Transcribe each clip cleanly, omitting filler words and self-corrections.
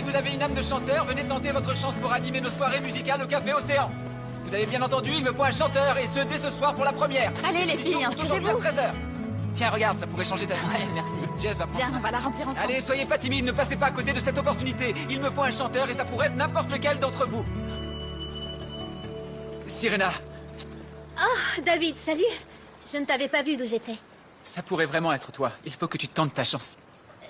vous avez une âme de chanteur, venez tenter votre chance pour animer nos soirées musicales au Café Océan. Vous avez bien entendu, il me faut un chanteur, et ce dès ce soir pour la première. Allez les filles, inscrivez-vous. À 13h. Tiens, regarde, ça pourrait changer ta vie. Ouais, merci. Jess va prendre. Bien, on va la remplir ensemble. Allez, soyez pas timides, ne passez pas à côté de cette opportunité. Il me faut un chanteur, et ça pourrait être n'importe lequel d'entre vous. Sirena. Oh, David, salut. Je ne t'avais pas vu d'où j'étais. Ça pourrait vraiment être toi. Il faut que tu tentes ta chance.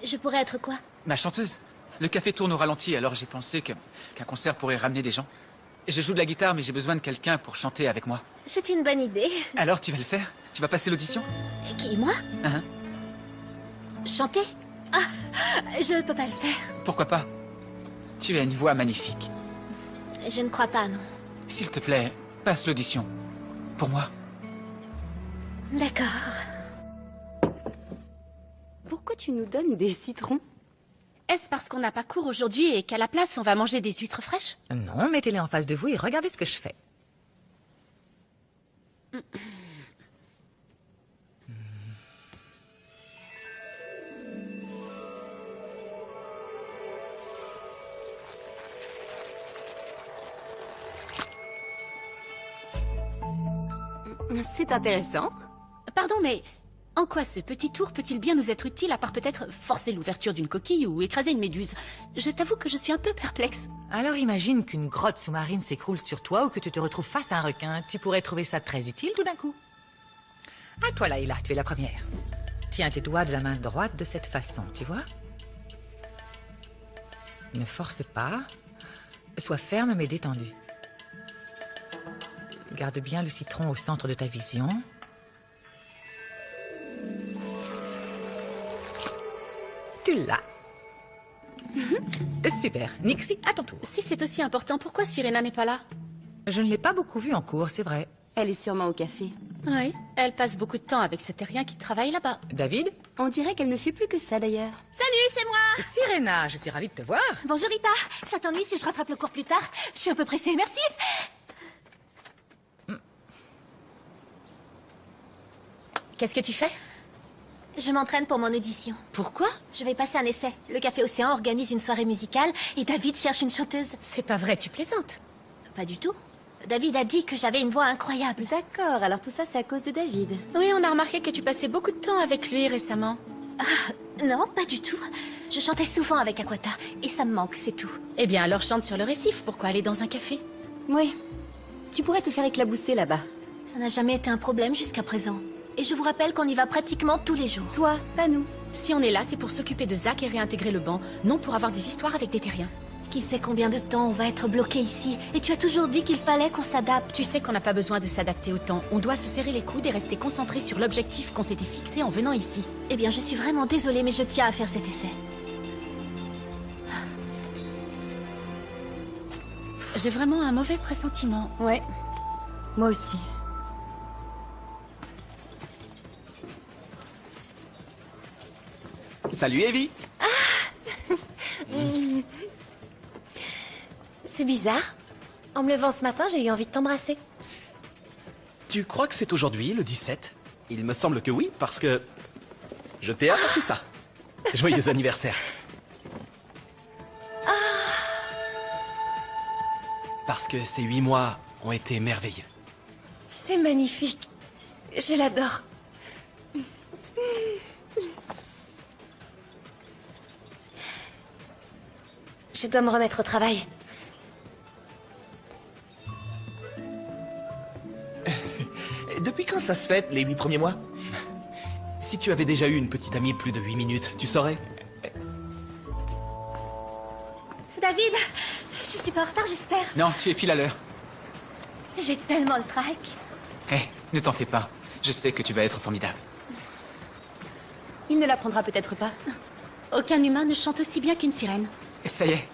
Je pourrais être quoi? Ma chanteuse. Le café tourne au ralenti, alors j'ai pensé qu'un concert pourrait ramener des gens. Je joue de la guitare, mais j'ai besoin de quelqu'un pour chanter avec moi. C'est une bonne idée. Alors tu vas le faire? Tu vas passer l'audition? Qui, moi? Chanter? Ah, je peux pas le faire. Pourquoi pas? Tu as une voix magnifique. Je ne crois pas, non. S'il te plaît, passe l'audition. Pour moi. D'accord. Pourquoi tu nous donnes des citrons? Est-ce parce qu'on n'a pas cours aujourd'hui et qu'à la place, on va manger des huîtres fraîches? Non, mettez-les en face de vous et regardez ce que je fais. C'est intéressant. Pardon, mais en quoi ce petit tour peut-il bien nous être utile à part peut-être forcer l'ouverture d'une coquille ou écraser une méduse? Je t'avoue que je suis un peu perplexe. Alors imagine qu'une grotte sous-marine s'écroule sur toi ou que tu te retrouves face à un requin. Tu pourrais trouver ça très utile tout d'un coup. À toi, Layla, tu es la première. Tiens tes doigts de la main droite de cette façon, tu vois? Ne force pas. Sois ferme mais détendue. Garde bien le citron au centre de ta vision. Tu l'as. Super. Nixie, à ton tour. Si c'est aussi important, pourquoi Sirena n'est pas là? Je ne l'ai pas beaucoup vue en cours, c'est vrai. Elle est sûrement au café. Oui, elle passe beaucoup de temps avec ce terrien qui travaille là-bas. David? On dirait qu'elle ne fait plus que ça d'ailleurs. Salut, c'est moi. Sirena, je suis ravie de te voir. Bonjour Rita. Ça t'ennuie si je rattrape le cours plus tard? Je suis un peu pressée, merci. Qu'est-ce que tu fais? Je m'entraîne pour mon audition. Pourquoi? Je vais passer un essai. Le Café Océan organise une soirée musicale et David cherche une chanteuse. C'est pas vrai, tu plaisantes. Pas du tout. David a dit que j'avais une voix incroyable. D'accord, alors tout ça c'est à cause de David. Oui, on a remarqué que tu passais beaucoup de temps avec lui récemment. Non, pas du tout. Je chantais souvent avec Aquata et ça me manque, c'est tout. Eh bien, alors chante sur le récif, pourquoi aller dans un café? Oui. Tu pourrais te faire éclabousser là-bas. Ça n'a jamais été un problème jusqu'à présent. Et je vous rappelle qu'on y va pratiquement tous les jours. Toi, pas nous. Si on est là, c'est pour s'occuper de Zach et réintégrer le banc, non pour avoir des histoires avec des terriens. Qui sait combien de temps on va être bloqué ici? Et tu as toujours dit qu'il fallait qu'on s'adapte. Tu sais qu'on n'a pas besoin de s'adapter au temps. On doit se serrer les coudes et rester concentré sur l'objectif qu'on s'était fixé en venant ici. Eh bien, je suis vraiment désolée, mais je tiens à faire cet essai. J'ai vraiment un mauvais pressentiment. Ouais. Moi aussi. Salut Evie. C'est bizarre. En me levant ce matin, j'ai eu envie de t'embrasser. Tu crois que c'est aujourd'hui, le 17? Il me semble que oui, parce que... je t'ai apporté ça. Joyeux anniversaire. Parce que ces 8 mois ont été merveilleux. C'est magnifique. Je l'adore. Je dois me remettre au travail. Depuis quand ça se fête, les 8 premiers mois? Si tu avais déjà eu une petite amie plus de 8 minutes, tu saurais. David, je suis pas en retard, j'espère. Non, tu es pile à l'heure. J'ai tellement le trac. Ne t'en fais pas. Je sais que tu vas être formidable. Il ne l'apprendra peut-être pas. Aucun humain ne chante aussi bien qu'une sirène. Ça y est.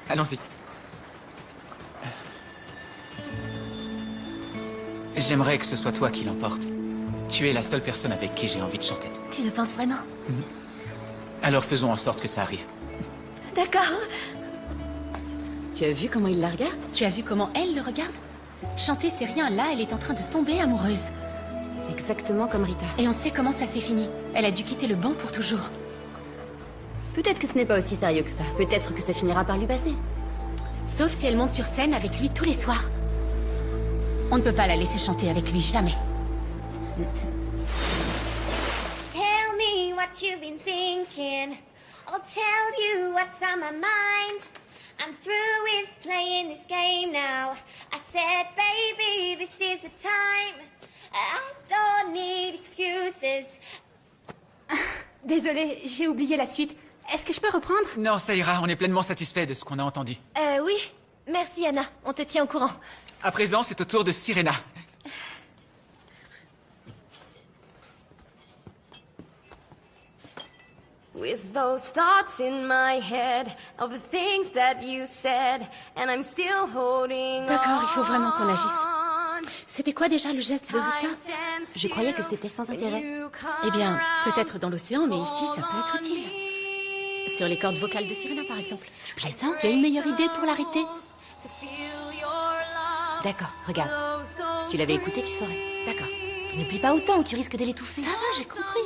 Allons-y. J'aimerais que ce soit toi qui l'emporte. Tu es la seule personne avec qui j'ai envie de chanter. Tu le penses vraiment? Alors faisons en sorte que ça arrive. D'accord. Tu as vu comment il la regarde? Tu as vu comment elle le regarde? Chanter, c'est rien. Là, elle est en train de tomber amoureuse. Exactement comme Rita. Et on sait comment ça s'est fini. Elle a dû quitter le banc pour toujours. Peut-être que ce n'est pas aussi sérieux que ça. Peut-être que ça finira par lui passer. Sauf si elle monte sur scène avec lui tous les soirs. On ne peut pas la laisser chanter avec lui, jamais. Tell me what you've been thinking. I'll tell you what's on my mind. I'm through with playing this game now. I said, baby, this is the time. I don't need excuses. Désolée, j'ai oublié la suite. Est-ce que je peux reprendre? Non, ça ira, on est pleinement satisfait de ce qu'on a entendu. Oui. Merci, Anna. On te tient au courant. À présent, c'est au tour de Sirena. With those thoughts in my head of the things that you said, and I'm still holding on. D'accord, il faut vraiment qu'on agisse. C'était quoi déjà le geste de Rita? Je croyais que c'était sans intérêt. Eh bien, peut-être dans l'océan, mais ici, ça peut être utile. Sur les cordes vocales de Sirena, par exemple. Tu plaisantes? Tu as une meilleure idée pour l'arrêter? D'accord, regarde. Si tu l'avais écouté, tu saurais. D'accord. N'oublie pas autant ou tu risques de l'étouffer. Ça va, j'ai compris.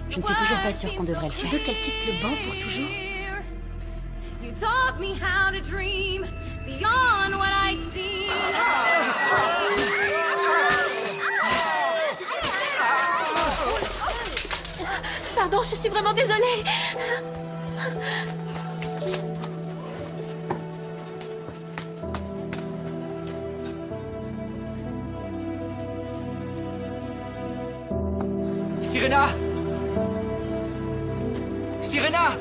Je ne suis toujours pas sûre qu'on devrait le Tu faire. veux qu'elle quitte le banc pour toujours? You taught me how to dream beyond what I see. Pardon, je suis vraiment désolée. Sirena! Sirena!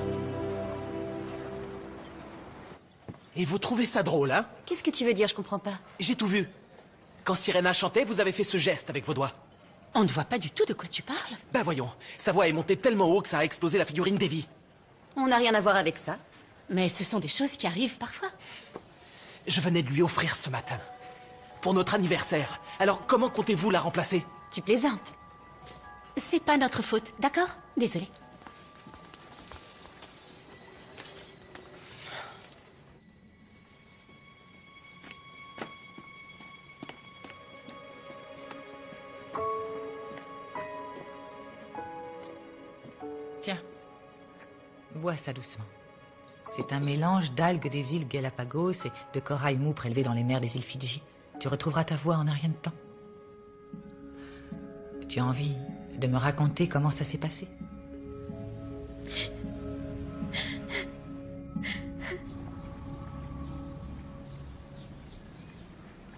Et vous trouvez ça drôle, hein? Qu'est-ce que tu veux dire? Je comprends pas. J'ai tout vu. Quand Sirena chantait, vous avez fait ce geste avec vos doigts. On ne voit pas du tout de quoi tu parles. Ben voyons, sa voix est montée tellement haut que ça a explosé la figurine d'Evie. On n'a rien à voir avec ça. Mais ce sont des choses qui arrivent parfois. Je venais de lui offrir ce matin. Pour notre anniversaire. Alors comment comptez-vous la remplacer? Tu plaisantes. C'est pas notre faute, d'accord? Désolée. Tiens, bois ça doucement. C'est un mélange d'algues des îles Galapagos et de corail mou prélevé dans les mers des îles Fidji. Tu retrouveras ta voix en un rien de temps. Tu as envie de me raconter comment ça s'est passé?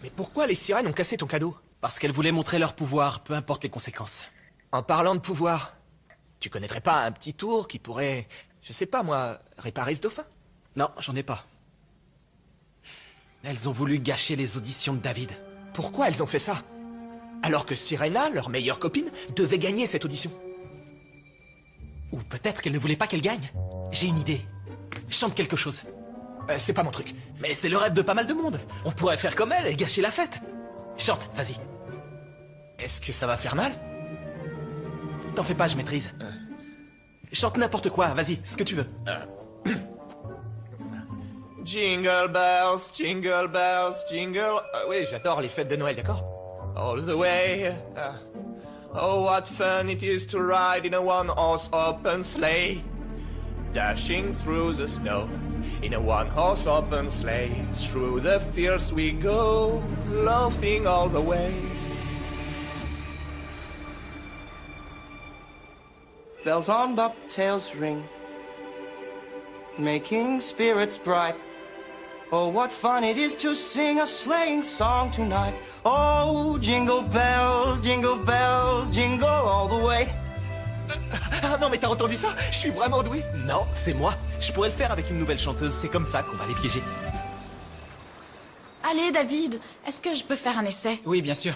Mais pourquoi les sirènes ont cassé ton cadeau? Parce qu'elles voulaient montrer leur pouvoir, peu importe les conséquences. En parlant de pouvoir, tu connaîtrais pas un petit tour qui pourrait, je sais pas moi, réparer ce dauphin? Non, j'en ai pas. Elles ont voulu gâcher les auditions de David. Pourquoi elles ont fait ça? Alors que Sirena, leur meilleure copine, devait gagner cette audition. Ou peut-être qu'elles ne voulaient pas qu'elle gagne. J'ai une idée. Chante quelque chose. C'est pas mon truc. Mais c'est le rêve de pas mal de monde. On pourrait faire comme elle et gâcher la fête. Chante, vas-y. Est-ce que ça va faire mal? T'en fais pas, je maîtrise. Chante n'importe quoi, vas-y, ce que tu veux. Jingle bells, jingle bells, jingle... oui, j'adore les fêtes de Noël, d'accord? All the way. Oh, what fun it is to ride in a one-horse open sleigh. Dashing through the snow in a one-horse open sleigh. Through the fields we go, laughing all the way. Bells on bobtails ring, making spirits bright. Oh, what fun it is to sing a sleighing song tonight. Oh, jingle bells, jingle all the way. Ah non, mais t'as entendu ça? Je suis vraiment doué. Non, c'est moi. Je pourrais le faire avec une nouvelle chanteuse. C'est comme ça qu'on va les piéger. Allez, David, est-ce que je peux faire un essai? Oui, bien sûr.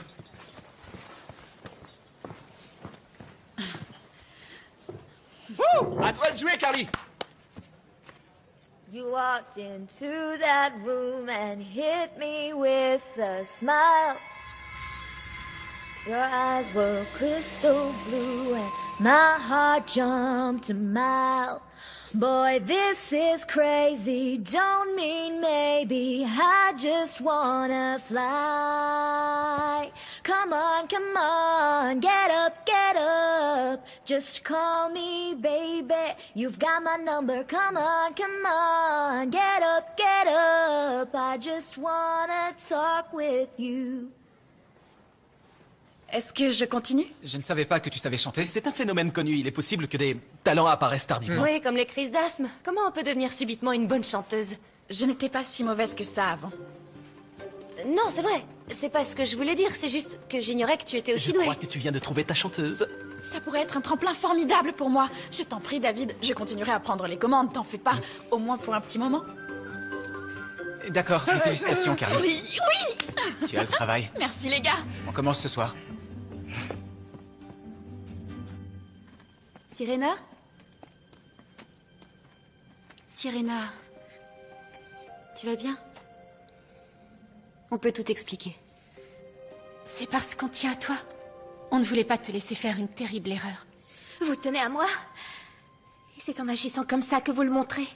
À toi de jouer, Carly. You walked into that room and hit me with a smile. Your eyes were crystal blue and my heart jumped a mile. Boy, this is crazy, don't mean maybe, I just wanna fly. Come on, get up, just call me baby, you've got my number, come on, get up, I just wanna talk with you. Est-ce que je continue? Je ne savais pas que tu savais chanter. C'est un phénomène connu, il est possible que des talents apparaissent tardivement. Oui, comme les crises d'asthme. Comment on peut devenir subitement une bonne chanteuse? Je n'étais pas si mauvaise que ça avant. Non, c'est vrai. C'est pas ce que je voulais dire, c'est juste que j'ignorais que tu étais aussi Je douée. crois que tu viens de trouver ta chanteuse. Ça pourrait être un tremplin formidable pour moi. Je t'en prie, David, je continuerai à prendre les commandes, t'en fais pas. Au moins pour un petit moment. D'accord, félicitations, Carly. Oui, oui! Tu as le travail. Merci, les gars. On commence ce soir. Sirena? Sirena, Tu vas bien? On peut tout expliquer. C'est parce qu'on tient à toi. On ne voulait pas te laisser faire une terrible erreur. vous tenez à moi? Et c'est en agissant comme ça que vous le montrez.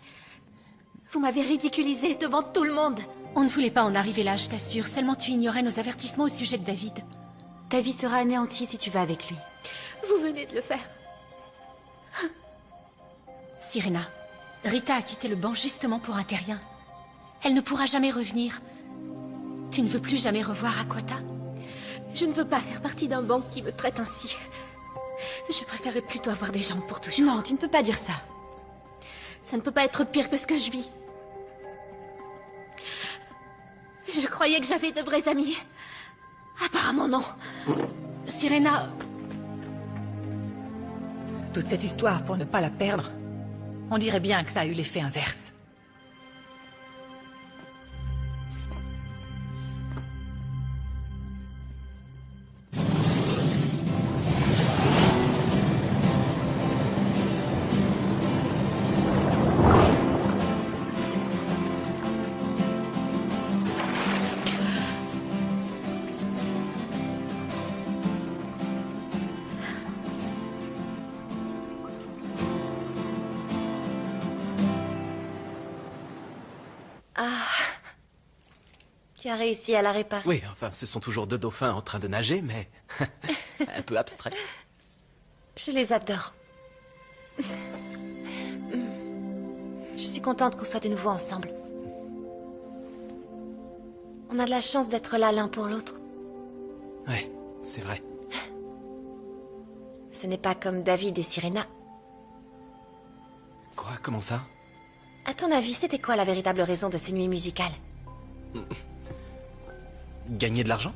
Vous m'avez ridiculisé devant tout le monde. On ne voulait pas en arriver là, je t'assure. Seulement tu ignorais nos avertissements au sujet de David. Ta vie sera anéantie si tu vas avec lui. Vous venez de le faire. Sirena, Rita a quitté le banc justement pour un terrien. Elle ne pourra jamais revenir. Tu ne veux plus jamais revoir Aquata? Je ne veux pas faire partie d'un banc qui me traite ainsi. Je préférerais plutôt avoir des jambes pour toujours. Non, tu ne peux pas dire ça. Ça ne peut pas être pire que ce que je vis. Je croyais que j'avais de vrais amis. Apparemment non. Sirena... Toute cette histoire pour ne pas la perdre, on dirait bien que ça a eu l'effet inverse. Tu as réussi à la réparer. Oui, enfin, ce sont toujours deux dauphins en train de nager, mais un peu abstrait. Je les adore. Je suis contente qu'on soit de nouveau ensemble. On a de la chance d'être là l'un pour l'autre. Ouais, c'est vrai. Ce n'est pas comme David et Sirena. Quoi? Comment ça? À ton avis, c'était quoi la véritable raison de ces nuits musicales? Gagner de l'argent?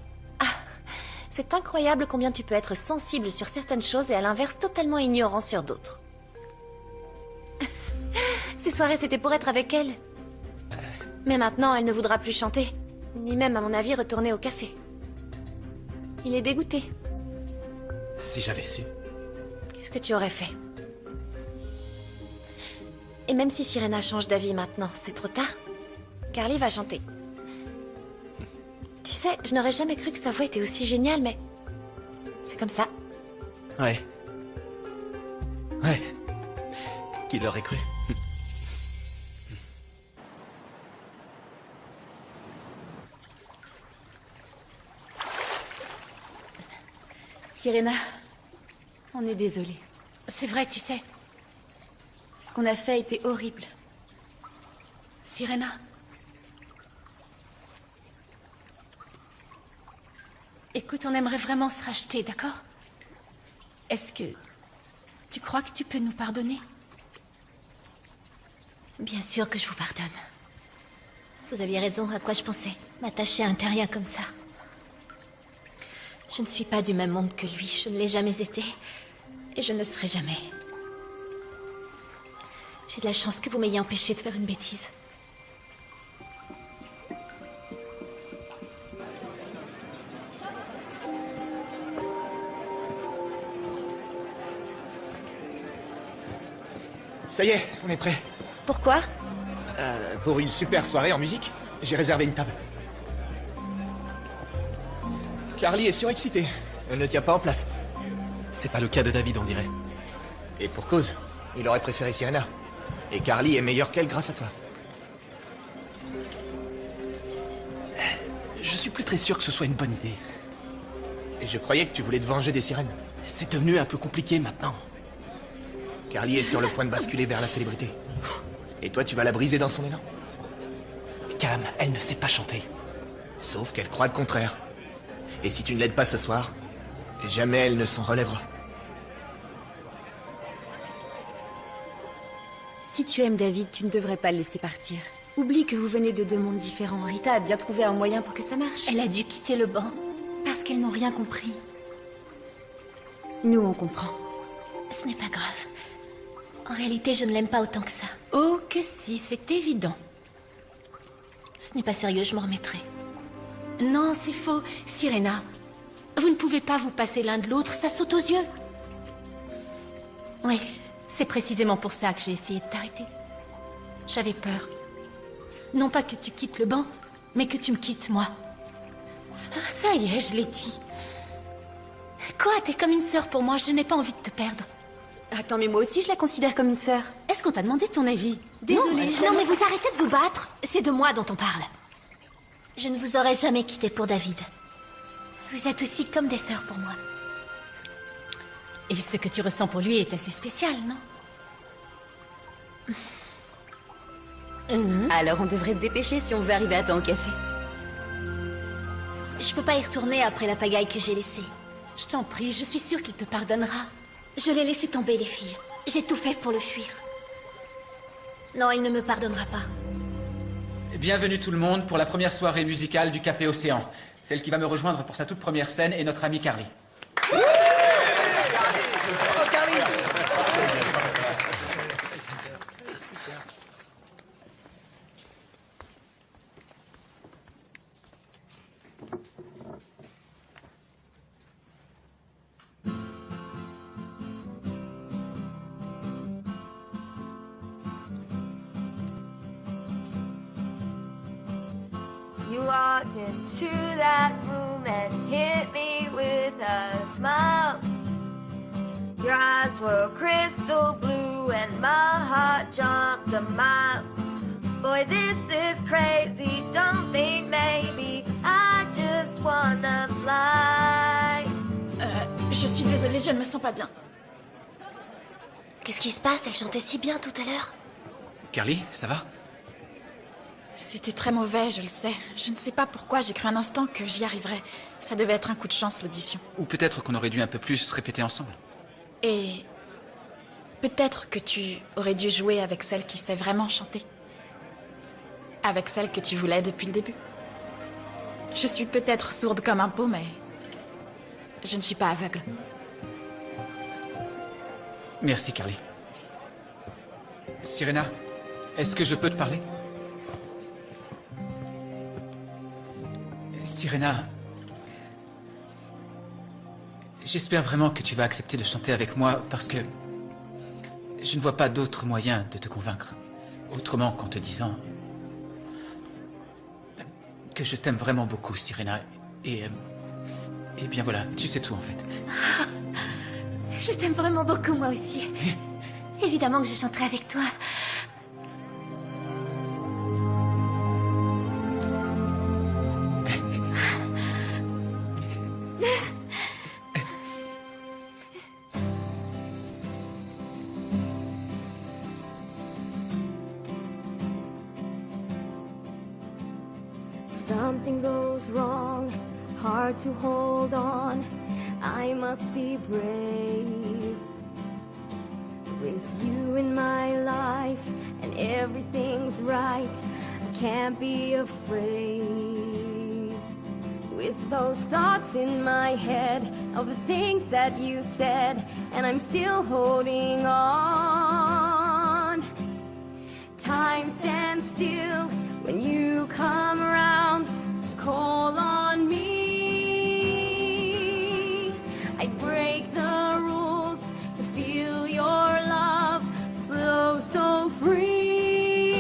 C'est incroyable combien tu peux être sensible sur certaines choses et à l'inverse totalement ignorant sur d'autres. Ces soirées, c'était pour être avec elle. Mais maintenant, elle ne voudra plus chanter. Ni même, à mon avis, retourner au café. Il est dégoûté. Si j'avais su. Qu'est-ce que tu aurais fait? Et même si Sirena change d'avis maintenant, c'est trop tard. Carly va chanter. Tu sais, je n'aurais jamais cru que sa voix était aussi géniale, mais... c'est comme ça. Ouais. Ouais. Qui l'aurait cru? Sirena, on est désolé. C'est vrai, tu sais. Ce qu'on a fait était horrible. Sirena. Écoute, on aimerait vraiment se racheter, d'accord? Est-ce que... tu crois que tu peux nous pardonner? Bien sûr que je vous pardonne. Vous aviez raison, à quoi je pensais. M'attacher à un terrien comme ça. Je ne suis pas du même monde que lui, je ne l'ai jamais été. Et je ne le serai jamais. J'ai de la chance que vous m'ayez empêché de faire une bêtise. Ça y est, on est prêt. Pourquoi? Pour une super soirée en musique, j'ai réservé une table. Carly est surexcitée. Elle ne tient pas en place. C'est pas le cas de David, on dirait. Et pour cause, il aurait préféré Sirena. Et Carly est meilleure qu'elle grâce à toi. Je suis plus très sûr que ce soit une bonne idée. Et je croyais que tu voulais te venger des sirènes. C'est devenu un peu compliqué maintenant. Carly est sur le point de basculer vers la célébrité. Et toi, tu vas la briser dans son élan. Cam, elle ne sait pas chanter. Sauf qu'elle croit le contraire. Et si tu ne l'aides pas ce soir, jamais elle ne s'en relèvera. Si tu aimes David, tu ne devrais pas le laisser partir. Oublie que vous venez de deux mondes différents. Rita a bien trouvé un moyen pour que ça marche. Elle a dû quitter le banc. Parce qu'elles n'ont rien compris. Nous, on comprend. Ce n'est pas grave. En réalité, je ne l'aime pas autant que ça. Oh que si, c'est évident. Ce n'est pas sérieux, je m'en remettrai. Non, c'est faux. Sirena, vous ne pouvez pas vous passer l'un de l'autre, ça saute aux yeux. Oui, c'est précisément pour ça que j'ai essayé de t'arrêter. J'avais peur. Non pas que tu quittes le banc, mais que tu me quittes, moi. Ah, ça y est, je l'ai dit. Quoi, t'es comme une sœur pour moi, je n'ai pas envie de te perdre. Attends, mais moi aussi je la considère comme une sœur. Est-ce qu'on t'a demandé ton avis? Désolée, Non, mais vous arrêtez de vous battre. C'est de moi dont on parle. Je ne vous aurais jamais quitté pour David. Vous êtes aussi comme des sœurs pour moi. Et ce que tu ressens pour lui est assez spécial, non? Alors on devrait se dépêcher si on veut arriver à temps au café. Je peux pas y retourner après la pagaille que j'ai laissée. Je t'en prie, je suis sûre qu'il te pardonnera. Je l'ai laissé tomber, les filles. J'ai tout fait pour le fuir. Non, il ne me pardonnera pas. Bienvenue tout le monde pour la première soirée musicale du Café Océan. Celle qui va me rejoindre pour sa toute première scène est notre amie Carly. You walked into that room and hit me with a smile. Your eyes were crystal blue and my heart jumped a mile. Boy, this is crazy, don't think maybe I just wanna fly. Je suis désolée, je ne me sens pas bien. Qu'est-ce qui se passe? Elle chantait si bien tout à l'heure. Carly, ça va? C'était très mauvais, je le sais. Je ne sais pas pourquoi, j'ai cru un instant que j'y arriverais. Ça devait être un coup de chance, l'audition. Ou peut-être qu'on aurait dû un peu plus répéter ensemble. Et peut-être que tu aurais dû jouer avec celle qui sait vraiment chanter. Avec celle que tu voulais depuis le début. Je suis peut-être sourde comme un pot, mais je ne suis pas aveugle. Merci, Carly. Sirena, est-ce que je peux te parler? Sirena, j'espère vraiment que tu vas accepter de chanter avec moi parce que je ne vois pas d'autre moyen de te convaincre. Autrement qu'en te disant que je t'aime vraiment beaucoup, Sirena. Et bien voilà, tu sais tout en fait. Je t'aime vraiment beaucoup, moi aussi. Évidemment que je chanterai avec toi. Something goes wrong, hard to hold on. I must be brave. With you in my life and everything's right, I can't be afraid. With those thoughts in my head of the things that you said, and I'm still holding on. Time stands still when you come around to call on me. I break the rules to feel your love flow so free.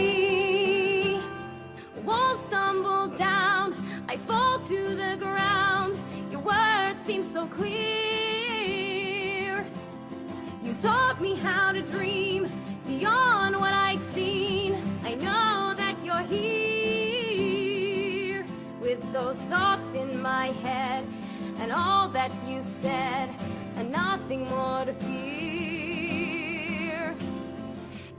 Walls tumble down, I fall to the ground. Your words seem so clear. You taught me how to dream beyond what I'd those thoughts in my head, and all that you said, and nothing more to fear.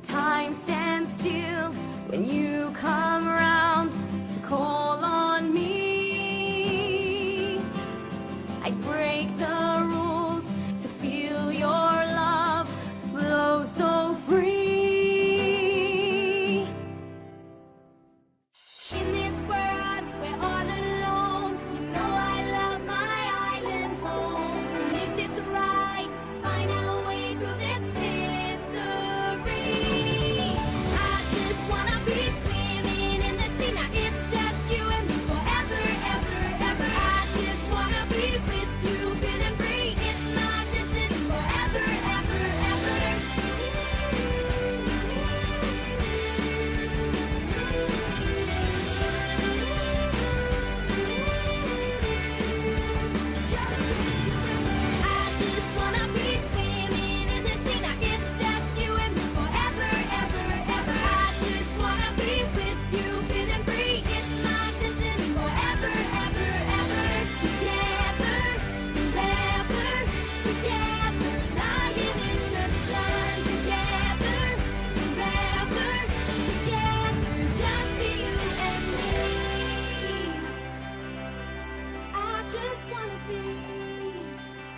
Time stands still when you come around to call on me. I break the rules to feel your love flow so free. In this world, we're all alone. You know I love my island home. Make this right, find our way through this mystery. I just wanna be swimming in the sea. Now it's just you and me forever, ever, ever. I just wanna be with you, feeling free. It's my destiny forever, ever, ever. I just wanna be swimming in the sea. Now it's just you and me forever, ever, ever. I just wanna be with you, feeling free. It's my destiny forever, ever, ever. Together, forever, together, lying in the sun. Together, forever, together, just you and me. I just wanna be